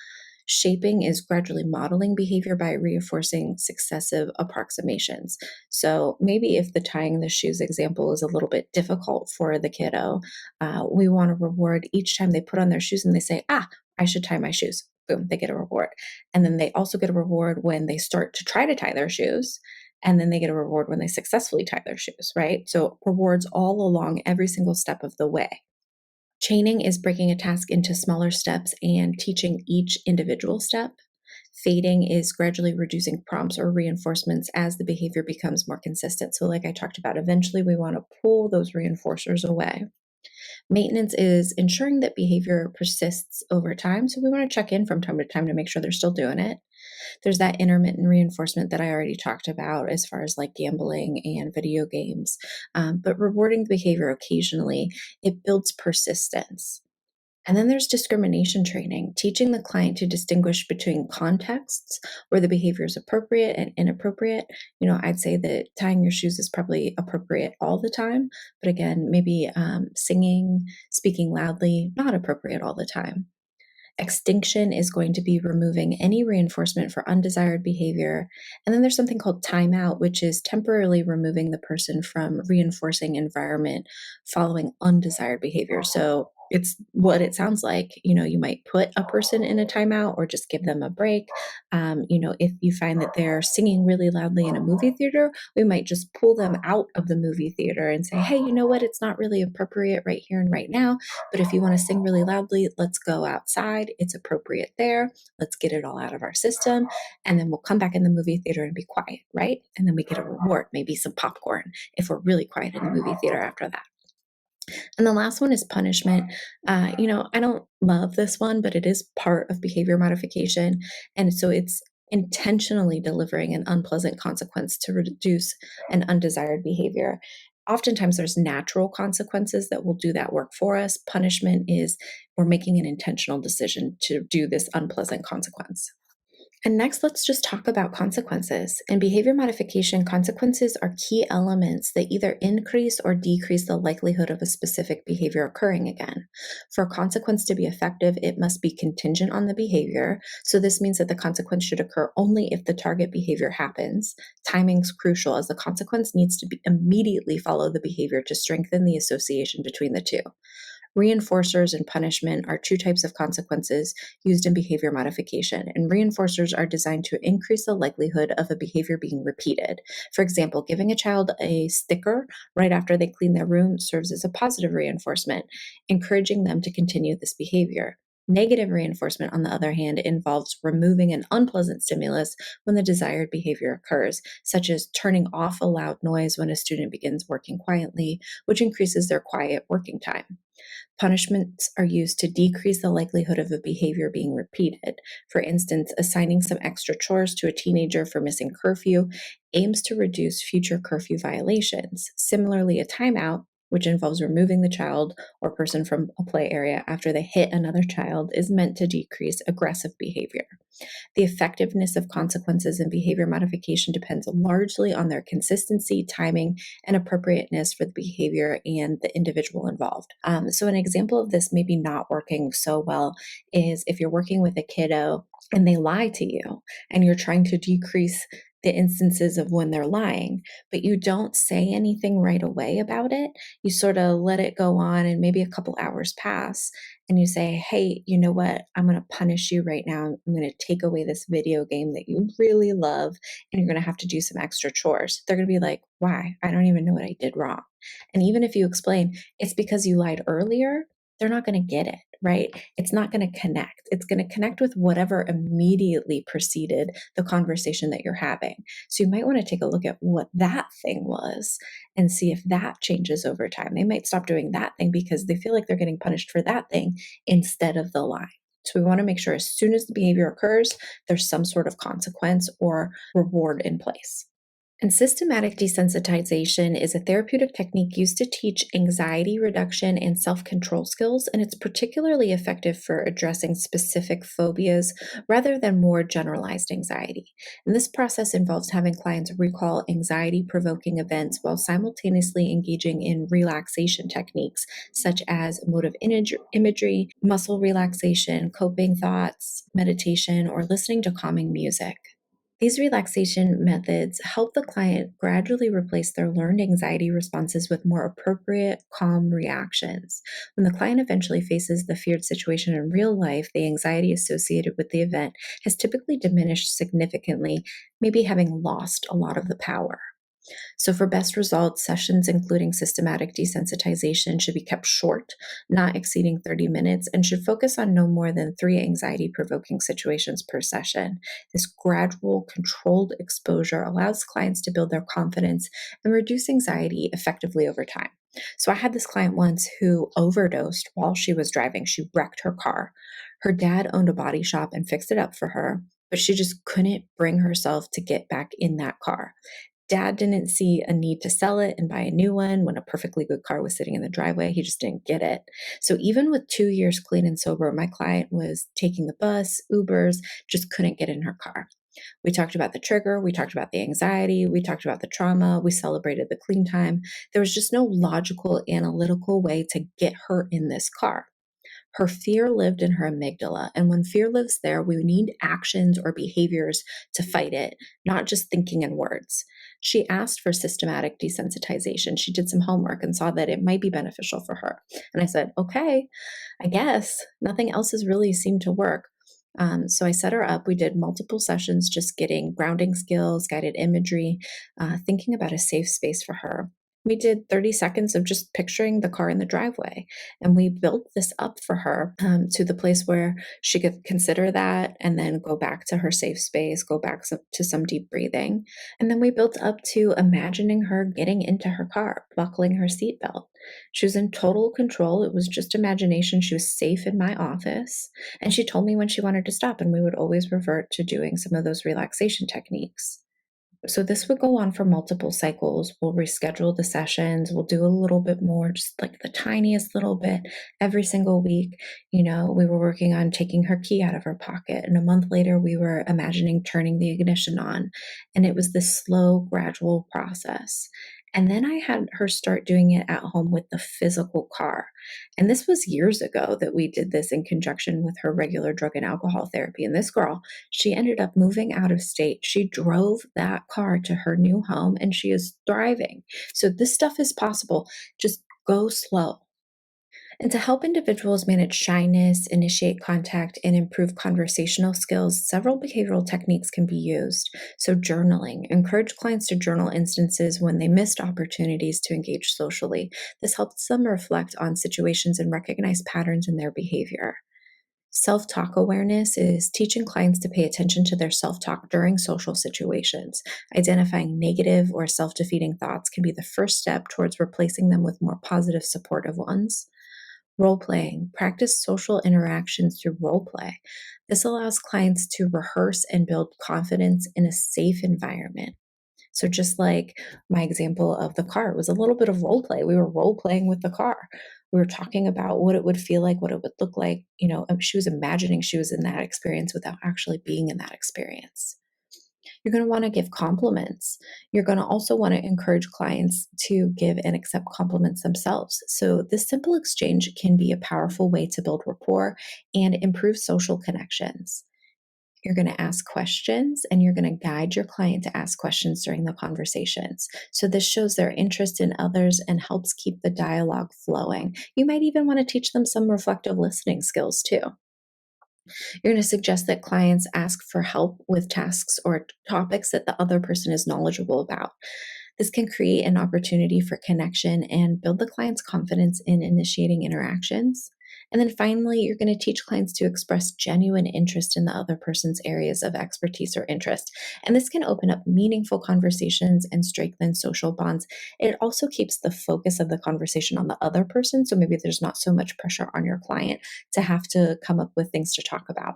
Speaker 1: Shaping is gradually modeling behavior by reinforcing successive approximations. So maybe if the tying the shoes example is a little bit difficult for the kiddo, we want to reward each time they put on their shoes and they say, I should tie my shoes. Boom, they get a reward. And then they also get a reward when they start to try to tie their shoes. And then they get a reward when they successfully tie their shoes, right? So rewards all along every single step of the way. Chaining is breaking a task into smaller steps and teaching each individual step. Fading is gradually reducing prompts or reinforcements as the behavior becomes more consistent. So, like I talked about, eventually we want to pull those reinforcers away. Maintenance is ensuring that behavior persists over time. So, we want to check in from time to time to make sure they're still doing it. There's that intermittent reinforcement that I already talked about as far as like gambling and video games. But rewarding the behavior occasionally, it builds persistence. And then there's discrimination training, teaching the client to distinguish between contexts where the behavior is appropriate and inappropriate. I'd say that tying your shoes is probably appropriate all the time. But again, maybe singing, speaking loudly, not appropriate all the time. Extinction is going to be removing any reinforcement for undesired behavior. And then there's something called timeout, which is temporarily removing the person from reinforcing environment following undesired behavior. So It's what it sounds like. You might put a person in a timeout or just give them a break. If you find that they're singing really loudly in a movie theater, we might just pull them out of the movie theater and say, hey, you know what? It's not really appropriate right here and right now. But if you want to sing really loudly, let's go outside. It's appropriate there. Let's get it all out of our system. And then we'll come back in the movie theater and be quiet, right? And then we get a reward, maybe some popcorn if we're really quiet in the movie theater after that. And the last one is punishment. I don't love this one, but it is part of behavior modification. And so it's intentionally delivering an unpleasant consequence to reduce an undesired behavior. Oftentimes, there's natural consequences that will do that work for us. Punishment is we're making an intentional decision to do this unpleasant consequence. And next, let's just talk about consequences. In behavior modification, consequences are key elements that either increase or decrease the likelihood of a specific behavior occurring again. For a consequence to be effective, it must be contingent on the behavior. So this means that the consequence should occur only if the target behavior happens. Timing's crucial, as the consequence needs to immediately follow the behavior to strengthen the association between the two. Reinforcers and punishment are two types of consequences used in behavior modification, and reinforcers are designed to increase the likelihood of a behavior being repeated. For example, giving a child a sticker right after they clean their room serves as a positive reinforcement, encouraging them to continue this behavior. Negative reinforcement, on the other hand, involves removing an unpleasant stimulus when the desired behavior occurs, such as turning off a loud noise when a student begins working quietly, which increases their quiet working time. Punishments are used to decrease the likelihood of a behavior being repeated. For instance, assigning some extra chores to a teenager for missing curfew aims to reduce future curfew violations. Similarly, a timeout, which involves removing the child or person from a play area after they hit another child, is meant to decrease aggressive behavior. The effectiveness of consequences in behavior modification depends largely on their consistency, timing, and appropriateness for the behavior and the individual involved. So, an example of this maybe not working so well is if you're working with a kiddo and they lie to you and you're trying to decrease the instances of when they're lying, but you don't say anything right away about it. You sort of let it go on, and maybe a couple hours pass, and you say, hey, you know what? I'm going to punish you right now. I'm going to take away this video game that you really love, and you're going to have to do some extra chores. They're going to be like, why? I don't even know what I did wrong. And even if you explain it's because you lied earlier, they're not going to get it, right? It's not going to connect. It's going to connect with whatever immediately preceded the conversation that you're having. So you might want to take a look at what that thing was and see if that changes over time. They might stop doing that thing because they feel like they're getting punished for that thing instead of the lie. So we want to make sure as soon as the behavior occurs, there's some sort of consequence or reward in place. And systematic desensitization is a therapeutic technique used to teach anxiety reduction and self control skills, and it's particularly effective for addressing specific phobias rather than more generalized anxiety. And this process involves having clients recall anxiety provoking events while simultaneously engaging in relaxation techniques such as emotive imagery, muscle relaxation, coping thoughts, meditation, or listening to calming music. These relaxation methods help the client gradually replace their learned anxiety responses with more appropriate, calm reactions. When the client eventually faces the feared situation in real life, the anxiety associated with the event has typically diminished significantly, maybe having lost a lot of the power. So, for best results, sessions including systematic desensitization should be kept short, not exceeding 30 minutes, and should focus on no more than 3 anxiety provoking situations per session. This gradual, controlled exposure allows clients to build their confidence and reduce anxiety effectively over time. So, I had this client once who overdosed while she was driving. She wrecked her car. Her dad owned a body shop and fixed it up for her, but she just couldn't bring herself to get back in that car. Dad didn't see a need to sell it and buy a new one when a perfectly good car was sitting in the driveway. He just didn't get it. So even with 2 years clean and sober, my client was taking the bus, Ubers, just couldn't get in her car. We talked about the trigger. We talked about the anxiety. We talked about the trauma. We celebrated the clean time. There was just no logical, analytical way to get her in this car. Her fear lived in her amygdala. And when fear lives there, we need actions or behaviors to fight it, not just thinking and words. She asked for systematic desensitization. She did some homework and saw that it might be beneficial for her. And I said, okay, I guess nothing else has really seemed to work. So I set her up. We did multiple sessions, just getting grounding skills, guided imagery, thinking about a safe space for her. We did 30 seconds of just picturing the car in the driveway. And we built this up for her to the place where she could consider that and then go back to her safe space, go back to some deep breathing. And then we built up to imagining her getting into her car, buckling her seatbelt. She was in total control. It was just imagination. She was safe in my office. And she told me when she wanted to stop, and we would always revert to doing some of those relaxation techniques. So this would go on for multiple cycles. We'll reschedule the sessions. We'll do a little bit more, just like the tiniest little bit every single week. We were working on taking her key out of her pocket. And a month later, we were imagining turning the ignition on. And it was this slow, gradual process. And then I had her start doing it at home with the physical car. And this was years ago that we did this in conjunction with her regular drug and alcohol therapy. And this girl, she ended up moving out of state. She drove that car to her new home and she is thriving. So this stuff is possible. Just go slow. And to help individuals manage shyness, initiate contact, and improve conversational skills, several behavioral techniques can be used. So, journaling. Encourage clients to journal instances when they missed opportunities to engage socially. This helps them reflect on situations and recognize patterns in their behavior. Self-talk awareness is teaching clients to pay attention to their self-talk during social situations. Identifying negative or self-defeating thoughts can be the first step towards replacing them with more positive, supportive ones. Role playing. Practice social interactions through role play. This allows clients to rehearse and build confidence in a safe environment. So just like my example of the car, it was a little bit of role play. We were role playing with the car. We were talking about what it would feel like, what it would look like. She was imagining she was in that experience without actually being in that experience. You're going to want to give compliments. You're going to also want to encourage clients to give and accept compliments themselves. So this simple exchange can be a powerful way to build rapport and improve social connections. You're going to ask questions and you're going to guide your client to ask questions during the conversations. So this shows their interest in others and helps keep the dialogue flowing. You might even want to teach them some reflective listening skills too. You're going to suggest that clients ask for help with tasks or topics that the other person is knowledgeable about. This can create an opportunity for connection and build the client's confidence in initiating interactions. And then finally, you're going to teach clients to express genuine interest in the other person's areas of expertise or interest. And this can open up meaningful conversations and strengthen social bonds. It also keeps the focus of the conversation on the other person. So maybe there's not so much pressure on your client to have to come up with things to talk about.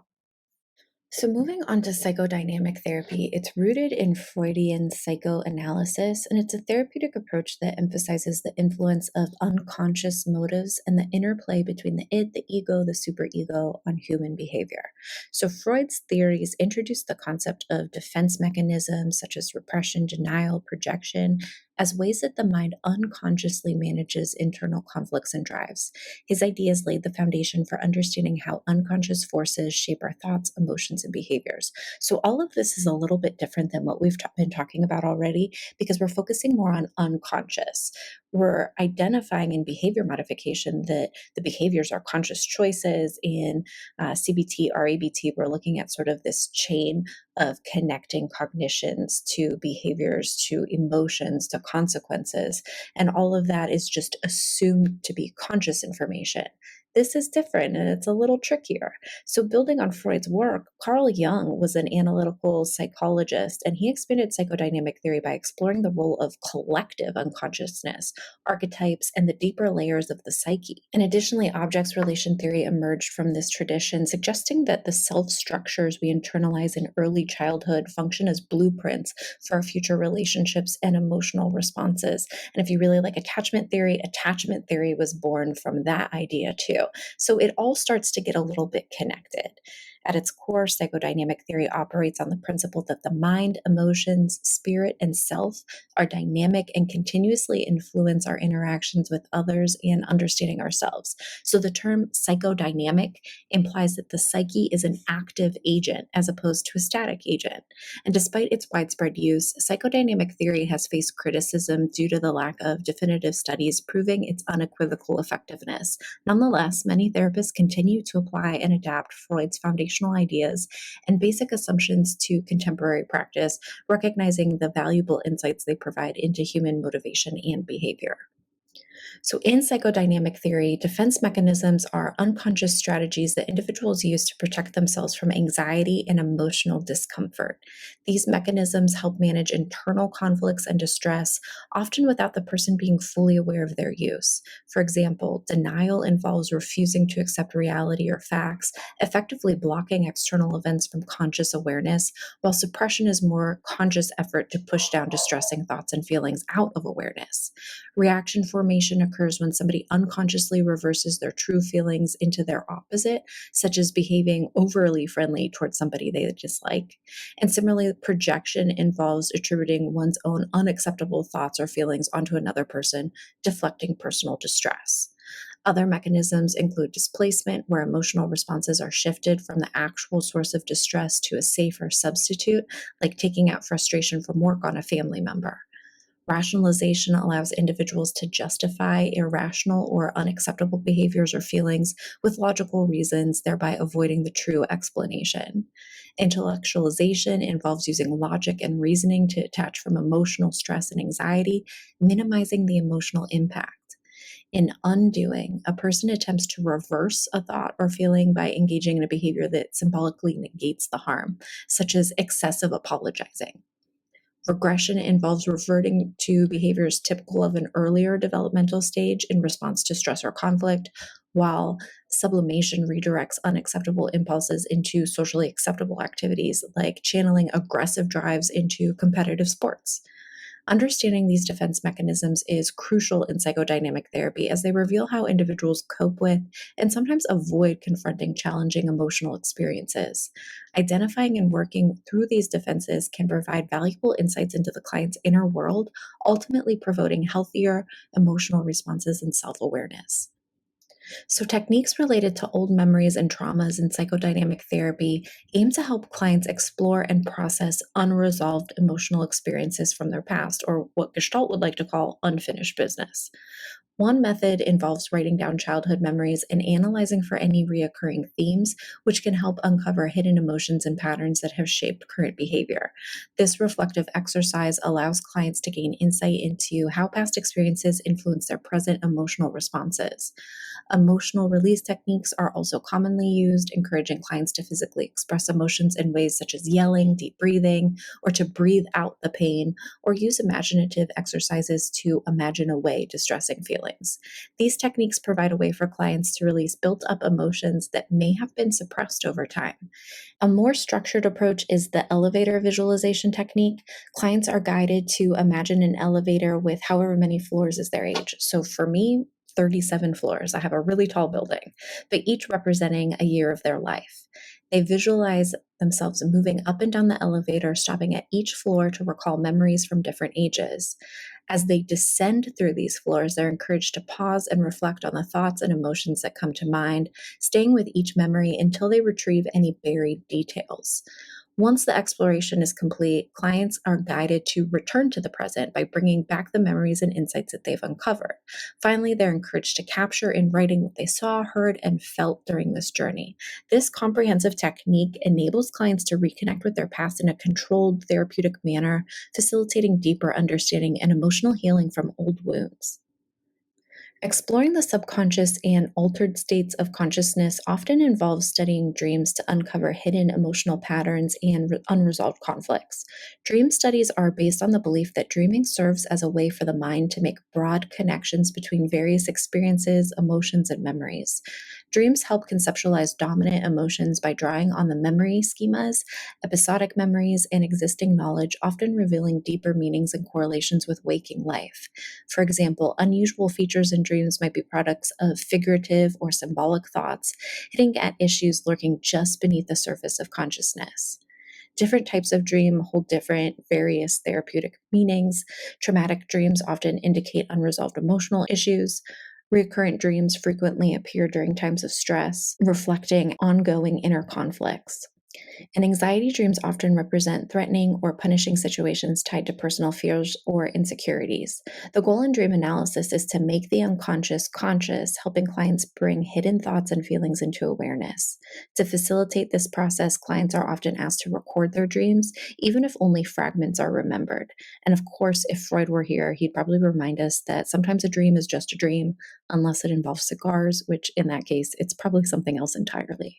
Speaker 1: So, moving on to psychodynamic therapy, it's rooted in Freudian psychoanalysis, and it's a therapeutic approach that emphasizes the influence of unconscious motives and the interplay between the id, the ego, the superego on human behavior. So, Freud's theories introduced the concept of defense mechanisms such as repression, denial, projection, as ways that the mind unconsciously manages internal conflicts and drives. His ideas laid the foundation for understanding how unconscious forces shape our thoughts, emotions, and behaviors. So, all of this is a little bit different than what we've been talking about already because we're focusing more on unconscious. We're identifying in behavior modification that the behaviors are conscious choices. In CBT, REBT, we're looking at sort of this chain of connecting cognitions to behaviors, to emotions, to consequences. And all of that is just assumed to be conscious information. This is different and it's a little trickier. So, building on Freud's work, Carl Jung was an analytical psychologist, and he expanded psychodynamic theory by exploring the role of collective unconsciousness, archetypes, and the deeper layers of the psyche. And additionally, objects relation theory emerged from this tradition, suggesting that the self structures we internalize in early childhood function as blueprints for our future relationships and emotional responses. And if you really like attachment theory was born from that idea too. So it all starts to get a little bit connected. At its core, psychodynamic theory operates on the principle that the mind, emotions, spirit, and self are dynamic and continuously influence our interactions with others and understanding ourselves. So the term psychodynamic implies that the psyche is an active agent as opposed to a static agent. And despite its widespread use, psychodynamic theory has faced criticism due to the lack of definitive studies proving its unequivocal effectiveness. Nonetheless, many therapists continue to apply and adapt Freud's foundational ideas and basic assumptions to contemporary practice, recognizing the valuable insights they provide into human motivation and behavior. So, in psychodynamic theory, defense mechanisms are unconscious strategies that individuals use to protect themselves from anxiety and emotional discomfort. These mechanisms help manage internal conflicts and distress, often without the person being fully aware of their use. For example, denial involves refusing to accept reality or facts, effectively blocking external events from conscious awareness, while suppression is more conscious effort to push down distressing thoughts and feelings out of awareness. Reaction formation occurs when somebody unconsciously reverses their true feelings into their opposite, such as behaving overly friendly towards somebody they dislike. And similarly, projection involves attributing one's own unacceptable thoughts or feelings onto another person, deflecting personal distress. Other mechanisms include displacement, where emotional responses are shifted from the actual source of distress to a safer substitute, like taking out frustration from work on a family member. Rationalization allows individuals to justify irrational or unacceptable behaviors or feelings with logical reasons, thereby avoiding the true explanation. Intellectualization involves using logic and reasoning to detach from emotional stress and anxiety, minimizing the emotional impact. In undoing, a person attempts to reverse a thought or feeling by engaging in a behavior that symbolically negates the harm, such as excessive apologizing. Regression involves reverting to behaviors typical of an earlier developmental stage in response to stress or conflict, while sublimation redirects unacceptable impulses into socially acceptable activities, like channeling aggressive drives into competitive sports. Understanding these defense mechanisms is crucial in psychodynamic therapy as they reveal how individuals cope with and sometimes avoid confronting challenging emotional experiences. Identifying and working through these defenses can provide valuable insights into the client's inner world, ultimately promoting healthier emotional responses and self awareness. So, techniques related to old memories and traumas in psychodynamic therapy aim to help clients explore and process unresolved emotional experiences from their past, or what Gestalt would like to call unfinished business. One method involves writing down childhood memories and analyzing for any reoccurring themes, which can help uncover hidden emotions and patterns that have shaped current behavior. This reflective exercise allows clients to gain insight into how past experiences influence their present emotional responses. Emotional release techniques are also commonly used, encouraging clients to physically express emotions in ways such as yelling, deep breathing, or to breathe out the pain, or use imaginative exercises to imagine away distressing feelings. These techniques provide a way for clients to release built up emotions that may have been suppressed over time. A more structured approach is the elevator visualization technique. Clients are guided to imagine an elevator with however many floors is their age. So for me, 37 floors. I have a really tall building, but each representing a year of their life. They visualize themselves moving up and down the elevator, stopping at each floor to recall memories from different ages. As they descend through these floors, they're encouraged to pause and reflect on the thoughts and emotions that come to mind, staying with each memory until they retrieve any buried details. Once the exploration is complete, clients are guided to return to the present by bringing back the memories and insights that they've uncovered. Finally, they're encouraged to capture in writing what they saw, heard, and felt during this journey. This comprehensive technique enables clients to reconnect with their past in a controlled, therapeutic manner, facilitating deeper understanding and emotional healing from old wounds. Exploring the subconscious and altered states of consciousness often involves studying dreams to uncover hidden emotional patterns and unresolved conflicts. Dream studies are based on the belief that dreaming serves as a way for the mind to make broad connections between various experiences, emotions, and memories. Dreams help conceptualize dominant emotions by drawing on the memory schemas, episodic memories, and existing knowledge, often revealing deeper meanings and correlations with waking life. For example, unusual features in dreams might be products of figurative or symbolic thoughts, hitting at issues lurking just beneath the surface of consciousness. Different types of dream hold different, various therapeutic meanings. Traumatic dreams often indicate unresolved emotional issues. Recurrent dreams frequently appear during times of stress, reflecting ongoing inner conflicts. And anxiety dreams often represent threatening or punishing situations tied to personal fears or insecurities. The goal in dream analysis is to make the unconscious conscious, helping clients bring hidden thoughts and feelings into awareness. To facilitate this process, clients are often asked to record their dreams, even if only fragments are remembered. And of course, if Freud were here, he'd probably remind us that sometimes a dream is just a dream, unless it involves cigars, which in that case, it's probably something else entirely.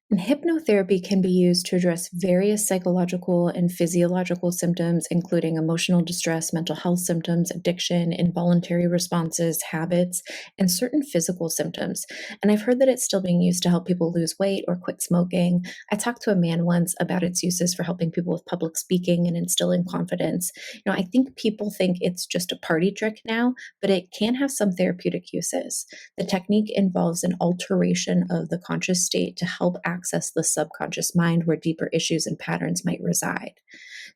Speaker 1: And hypnotherapy can be used to address various psychological and physiological symptoms, including emotional distress, mental health symptoms, addiction, involuntary responses, habits, and certain physical symptoms. And I've heard that it's still being used to help people lose weight or quit smoking. I talked to a man once about its uses for helping people with public speaking and instilling confidence. I think people think it's just a party trick now, but it can have some therapeutic uses. The technique involves an alteration of the conscious state to help access the subconscious mind where deeper issues and patterns might reside.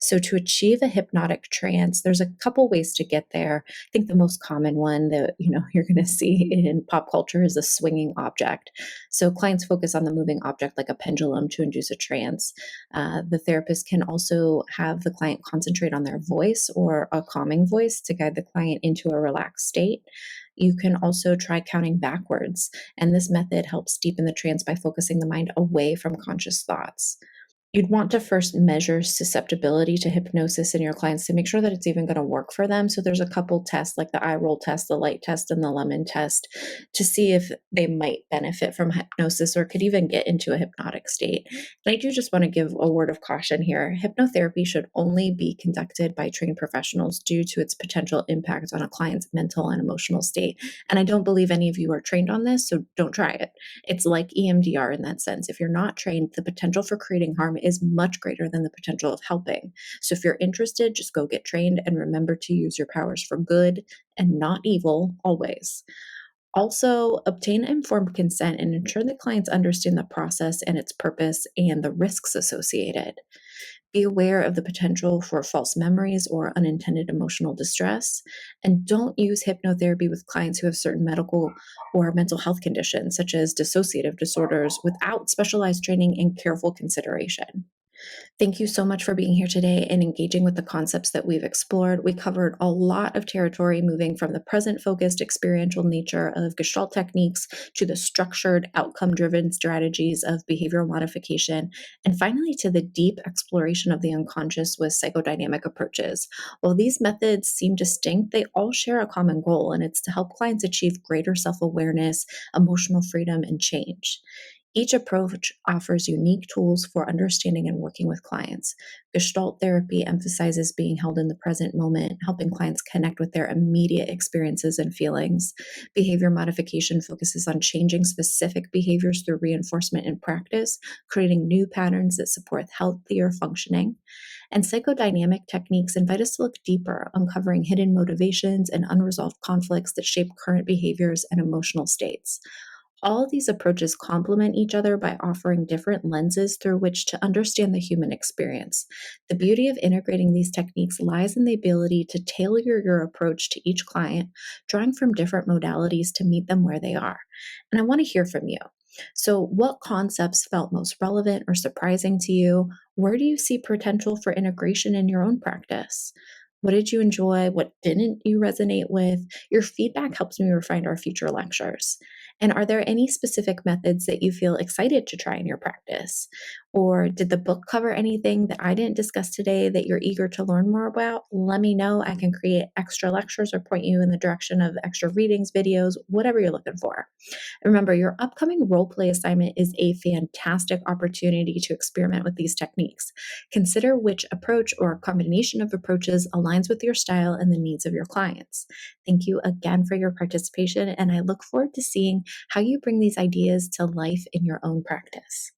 Speaker 1: So, to achieve a hypnotic trance, there's a couple ways to get there. I think the most common one that you're going to see in pop culture is a swinging object. So, clients focus on the moving object like a pendulum to induce a trance. The therapist can also have the client concentrate on their voice or a calming voice to guide the client into a relaxed state. You can also try counting backwards, and this method helps deepen the trance by focusing the mind away from conscious thoughts. You'd want to first measure susceptibility to hypnosis in your clients to make sure that it's even going to work for them. So there's a couple tests like the eye roll test, the light test, and the lemon test to see if they might benefit from hypnosis or could even get into a hypnotic state. And I do just want to give a word of caution here. Hypnotherapy should only be conducted by trained professionals due to its potential impact on a client's mental and emotional state. And I don't believe any of you are trained on this, so don't try it. It's like EMDR in that sense. If you're not trained, the potential for creating harm is much greater than the potential of helping. So if you're interested, just go get trained and remember to use your powers for good and not evil always. Also, obtain informed consent and ensure that clients understand the process and its purpose and the risks associated. Be aware of the potential for false memories or unintended emotional distress. And don't use hypnotherapy with clients who have certain medical or mental health conditions, such as dissociative disorders, without specialized training and careful consideration. Thank you so much for being here today and engaging with the concepts that we've explored. We covered a lot of territory, moving from the present-focused experiential nature of Gestalt techniques to the structured, outcome-driven strategies of behavioral modification, and finally to the deep exploration of the unconscious with psychodynamic approaches. While these methods seem distinct, they all share a common goal, and it's to help clients achieve greater self-awareness, emotional freedom, and change. Each approach offers unique tools for understanding and working with clients. Gestalt therapy emphasizes being held in the present moment, helping clients connect with their immediate experiences and feelings. Behavior modification focuses on changing specific behaviors through reinforcement and practice, creating new patterns that support healthier functioning. And psychodynamic techniques invite us to look deeper, uncovering hidden motivations and unresolved conflicts that shape current behaviors and emotional states. All of these approaches complement each other by offering different lenses through which to understand the human experience. The beauty of integrating these techniques lies in the ability to tailor your approach to each client, drawing from different modalities to meet them where they are. And I want to hear from you. So, what concepts felt most relevant or surprising to you? Where do you see potential for integration in your own practice? What did you enjoy? What didn't you resonate with? Your feedback helps me refine our future lectures. And are there any specific methods that you feel excited to try in your practice? Or did the book cover anything that I didn't discuss today that you're eager to learn more about? Let me know. I can create extra lectures or point you in the direction of extra readings, videos, whatever you're looking for. Remember, your upcoming role play assignment is a fantastic opportunity to experiment with these techniques. Consider which approach or combination of approaches aligns with your style and the needs of your clients. Thank you again for your participation, and I look forward to seeing how you bring these ideas to life in your own practice.